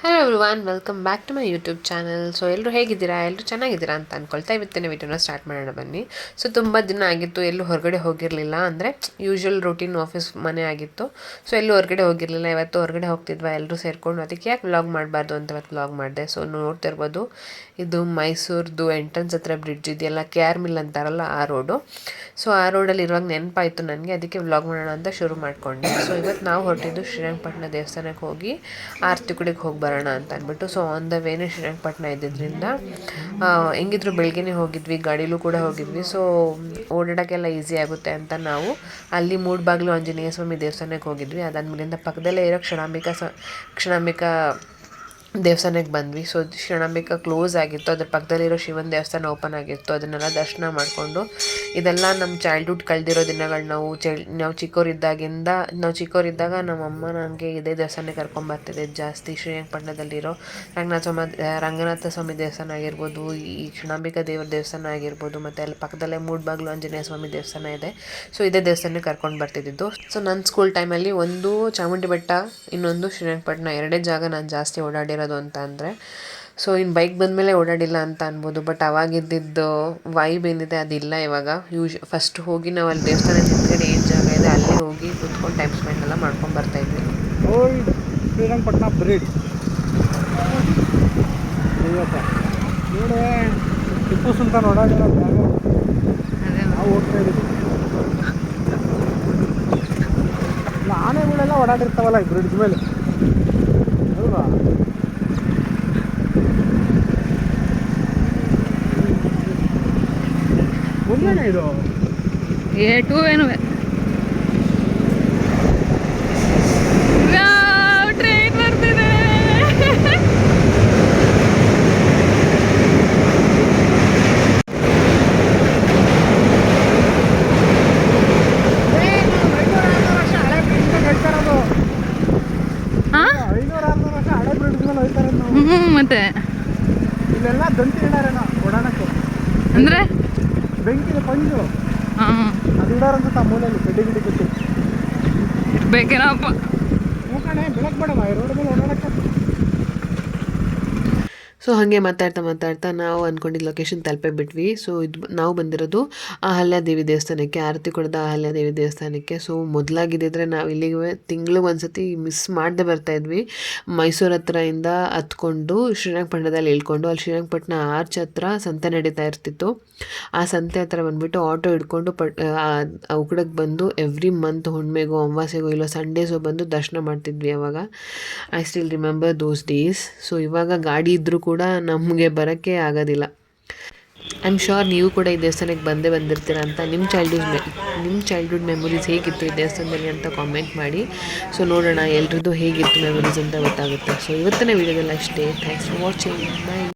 Hello everyone, welcome back to my YouTube channel. So ಎಲ್ಲರೂ ಹೇಗಿದ್ದೀರಾ? ಎಲ್ಲರೂ ಚೆನ್ನಾಗಿದ್ದೀರಾ ಅಂತ ಅಂದ್ಕೊಳ್ತಾ ಇವತ್ತಿನ ವಿಡಿಯೋನ ಸ್ಟಾರ್ಟ್ ಮಾಡೋಣ ಬನ್ನಿ. ಸೊ ತುಂಬ ದಿನ ಆಗಿತ್ತು, ಎಲ್ಲೂ ಹೊರಗಡೆ ಹೋಗಿರಲಿಲ್ಲ. ಅಂದರೆ ಯೂಶ್ವಲ್ ರೂಟೀನ್ ಆಫೀಸ್ ಮನೆ ಆಗಿತ್ತು. ಸೊ ಎಲ್ಲೂ ಹೊರಗಡೆ ಹೋಗಿರಲಿಲ್ಲ. ಇವತ್ತು ಹೊರಗಡೆ ಹೋಗ್ತಿದ್ವಾ ಎಲ್ಲರೂ ಸೇರಿಕೊಂಡು. ಅದಕ್ಕೆ ಯಾಕೆ ವ್ಲಾಗ್ ಮಾಡಬಾರ್ದು ಅಂತ ಇವತ್ತು ವ್ಲಾಗ್ ಮಾಡಿದೆ. ಸೊ ನೋಡ್ತಿರ್ಬೋದು, ಇದು ಮೈಸೂರ್ದು ಎಂಟ್ರೆನ್ಸ್ ಹತ್ರ ಬ್ರಿಡ್ಜ್ ಇದೆಯಲ್ಲ, KR ಮಿಲ್ ಅಂತಾರಲ್ಲ ಆ ರೋಡು. ಸೊ ಆ ರೋಡಲ್ಲಿ ಇರುವಾಗ ನೆನಪಾಯಿತು ನನಗೆ, ಅದಕ್ಕೆ ವ್ಲಾಗ್ ಮಾಡೋಣ ಅಂತ ಶುರು ಮಾಡಿಕೊಂಡೆ. ಸೊ ಇವತ್ತು ನಾವು ಹೊರಟಿದ್ದು ಶ್ರೀರಂಗಪಟ್ಟಣ ದೇವಸ್ಥಾನಕ್ಕೆ ಹೋಗಿ ಆರತಿ ಕುಡಿಗೆ ಹೋಗಿ ಬರೋಣ ಅಂತ ಅಂದ್ಬಿಟ್ಟು. ಸೊ ಆನ್ ದ ವೇನೇ ಶ್ರೀರಂಗಪಟ್ಟಣ ಇದ್ದಿದ್ದರಿಂದ ಹೆಂಗಿದ್ರು ಬೆಳಗ್ಗೆನೇ ಹೋಗಿದ್ವಿ, ಗಾಡೀಲೂ ಕೂಡ ಹೋಗಿದ್ವಿ. ಸೊ ಓಡಾಡೋಕ್ಕೆಲ್ಲ ಈಸಿ ಆಗುತ್ತೆ ಅಂತ ನಾವು ಅಲ್ಲಿ ಮೂಡಬಾಗಿಲು ಆಂಜನೇಯ ಸ್ವಾಮಿ ದೇವಸ್ಥಾನಕ್ಕೆ ಹೋಗಿದ್ವಿ. ಅದಾದಮೇಲಿಂದ ಪಕ್ಕದಲ್ಲೇ ಇರೋ ಕ್ಷಣಾಂಬಿಕಾ ದೇವಸ್ಥಾನಕ್ಕೆ ಬಂದ್ವಿ. ಸೊ ಕ್ಷಣಾಂಬಿಕಾ ಕ್ಲೋಸ್ ಆಗಿತ್ತು, ಅದ್ರ ಪಕ್ಕದಲ್ಲಿರೋ ಶಿವನ ದೇವಸ್ಥಾನ ಓಪನ್ ಆಗಿತ್ತು. ಅದನ್ನೆಲ್ಲ ದರ್ಶನ ಮಾಡಿಕೊಂಡು, ಇದೆಲ್ಲ ನಮ್ಮ ಚೈಲ್ಡ್ಹುಡ್ ಕಳೆದಿರೋ ದಿನಗಳು. ನಾವು ಚಿಕ್ಕವರಿದ್ದಾಗ ನಮ್ಮಮ್ಮ ನನಗೆ ಇದೇ ದೇವಸ್ಥಾನಕ್ಕೆ ಕರ್ಕೊಂಬರ್ತಿದ್ದೆ ಜಾಸ್ತಿ. ಶ್ರೀರಂಗಪಟ್ಟಣದಲ್ಲಿರೋ ರಂಗನಾಥ ಸ್ವಾಮಿ ದೇವಸ್ಥಾನ ಆಗಿರ್ಬೋದು, ಈ ಕ್ಷಣಾಂಬಿಕಾ ದೇವರ ದೇವಸ್ಥಾನ ಆಗಿರ್ಬೋದು, ಮತ್ತು ಅಲ್ಲಿ ಪಕ್ಕದಲ್ಲೇ ಮೂಡಬಾಗಿಲು ಆಂಜನೇಯ ಸ್ವಾಮಿ ದೇವಸ್ಥಾನ ಇದೆ. ಸೊ ಇದೇ ದೇವಸ್ಥಾನಕ್ಕೆ ಕರ್ಕೊಂಡು ಬರ್ತಿದ್ದು. ಸೊ ನನ್ನ ಸ್ಕೂಲ್ ಟೈಮಲ್ಲಿ ಒಂದು ಚಾಮುಂಡಿ ಬೆಟ್ಟ, ಇನ್ನೊಂದು ಶ್ರೀರಂಗಪಟ್ಟಣ, ಎರಡೇ ಜಾಗ ನಾನು ಜಾಸ್ತಿ ಓಡಾಡಿರೋದು ಅಂತ ಅಂದರೆ. ಸೊ ಇನ್ನು ಬೈಕ್ ಬಂದಮೇಲೆ ಓಡಾಡಿಲ್ಲ ಅಂತ ಅನ್ಬೋದು, ಬಟ್ ಅವಾಗಿದ್ದಿದ್ದು ವೈಬ್ ಏನಿದೆ ಅದಿಲ್ಲ ಇವಾಗ. ಫಸ್ಟ್ ಹೋಗಿ ನಾವು ಅಲ್ಲಿ ದೇವಸ್ಥಾನ ಹಿಂದ್ಗಡೆ ಏನು ಜಾಗ ಇದೆ ಅಲ್ಲಿ ಹೋಗಿ ಕುತ್ಕೊಂಡು ಟೈಮ್ ಸ್ಪೆಂಡ್ ಎಲ್ಲ ಮಾಡ್ಕೊಂಡು ಬರ್ತಾಯಿದ್ವಿ. ಓಲ್ಡ್ ಶ್ರೀರಂಗಪಟ್ಟಣ ಬ್ರಿಡ್ಜ್ ನೋಡಿ, ಟಿಪ್ಪು ಸುಲ್ತಾನ್ ಓಡಾಡಿರೋ ಜಾಗ ನಾವು ಹೋಗ್ತಾ ಇದ್ದೀವಿ. ಆನೆಗಳೆಲ್ಲ ಓಡಾಡಿರ್ತಾವಲ್ಲ ಈ ಬ್ರಿಡ್ಜ್ ಮೇಲೆ, ಅಲ್ವಾ? ಒಂದೇನೇ ಇದು ಟೂ ಏನು ಟ್ರೈನ್ ಬರ್ತಿದೆ. ಮತ್ತೆ ಇಲ್ಲೆಲ್ಲ ದಂತಿ ಇಡಾರೇನ ಓಡಾಡಕ್ಕೆ, ಅಂದ್ರೆ ಬೆಂಕಿದ ಪಂಜು ಅದು ಇಡಾರಂತ ಮೂಲೆಯಲ್ಲಿ ಗಿಡಿ ಕಟ್ಟಿ ಬೇಕೇನಪ್ಪ. ಮೂಕಣೆ ಬೆಳಕ್ ಬೇಡವ ಈ ರೋಡ್ ಮೇಲೆ ಓಡಾಡಕ್ಕೆ. ಸೊ ಹಾಗೆ ಮಾತಾಡ್ತಾ ನಾವು ಅಂದ್ಕೊಂಡಿದ್ದು ಲೊಕೇಶನ್ ತಲುಪೇ ಬಿಟ್ವಿ. ಸೊ ಇದು ನಾವು ಬಂದಿರೋದು ಅಹಲ್ಯಾದೇವಿ ದೇವಸ್ಥಾನಕ್ಕೆ, ಆರತಿ ಕೊಡದ ಅಹಲ್ಯಾದೇವಿ ದೇವಸ್ಥಾನಕ್ಕೆ. ಸೊ ಮೊದಲಾಗಿದ್ದಿದ್ರೆ ನಾವು ಇಲ್ಲಿಗೆ ತಿಂಗಳಿಗೆ ಒಂದ್ಸತಿ ಮಿಸ್ ಮಾಡದೆ ಬರ್ತಾಯಿದ್ವಿ. ಮೈಸೂರು ಹತ್ರದಿಂದ ಹತ್ಕೊಂಡು ಶ್ರೀರಂಗಪಟ್ಟಣದಲ್ಲಿ ಇಳ್ಕೊಂಡು, ಅಲ್ಲಿ ಶ್ರೀರಂಗಪಟ್ಟಣ ಆರ್ಚ್ ಹತ್ರ ಸಂತೆ ನಡೀತಾ ಇರ್ತಿತ್ತು. ಆ ಸಂತೆ ಹತ್ರ ಬಂದುಬಿಟ್ಟು ಆಟೋ ಹಿಡ್ಕೊಂಡು ಉಕ್ಕಡಕ್ಕೆ ಬಂದು ಎವ್ರಿ ಮಂತ್ ಹುಣ್ಮೆಗೋ ಅಮಾವಾಸ್ಯೆಗೋ ಇಲ್ಲ ಸಂಡೇಸೋ ಬಂದು ದರ್ಶನ ಮಾಡ್ತಿದ್ವಿ ಅವಾಗ. I still remember those days. So ಇವಾಗ ಗಾಡಿ ಇದ್ದರೂ ಕೂಡ ನಮಗೆ ಬರೋಕ್ಕೆ ಆಗೋದಿಲ್ಲ. ಐ ಆಮ್ ಶ್ಯೂರ್ ನೀವು ಕೂಡ ಈ ದೇವಸ್ಥಾನಕ್ಕೆ ಬಂದಿರ್ತೀರ ಅಂತ. ನಿಮ್ಮ ಚೈಲ್ಡ್ಹುಡ್ ಮೆಮೊರೀಸ್ ಹೇಗಿತ್ತು ಈ ದೇವಸ್ಥಾನದಲ್ಲಿ ಅಂತ ಕಾಮೆಂಟ್ ಮಾಡಿ. ಸೊ ನೋಡೋಣ ಎಲ್ರದ್ದು ಹೇಗಿತ್ತು ಮೆಮೊರೀಸ್ ಅಂತ ಗೊತ್ತಾಗುತ್ತೆ. ಸೊ ಇವತ್ತಿನ ವೀಡಿಯೋದಲ್ಲಿ ಅಷ್ಟೇ. Thanks for watching. ಬಾಯ್.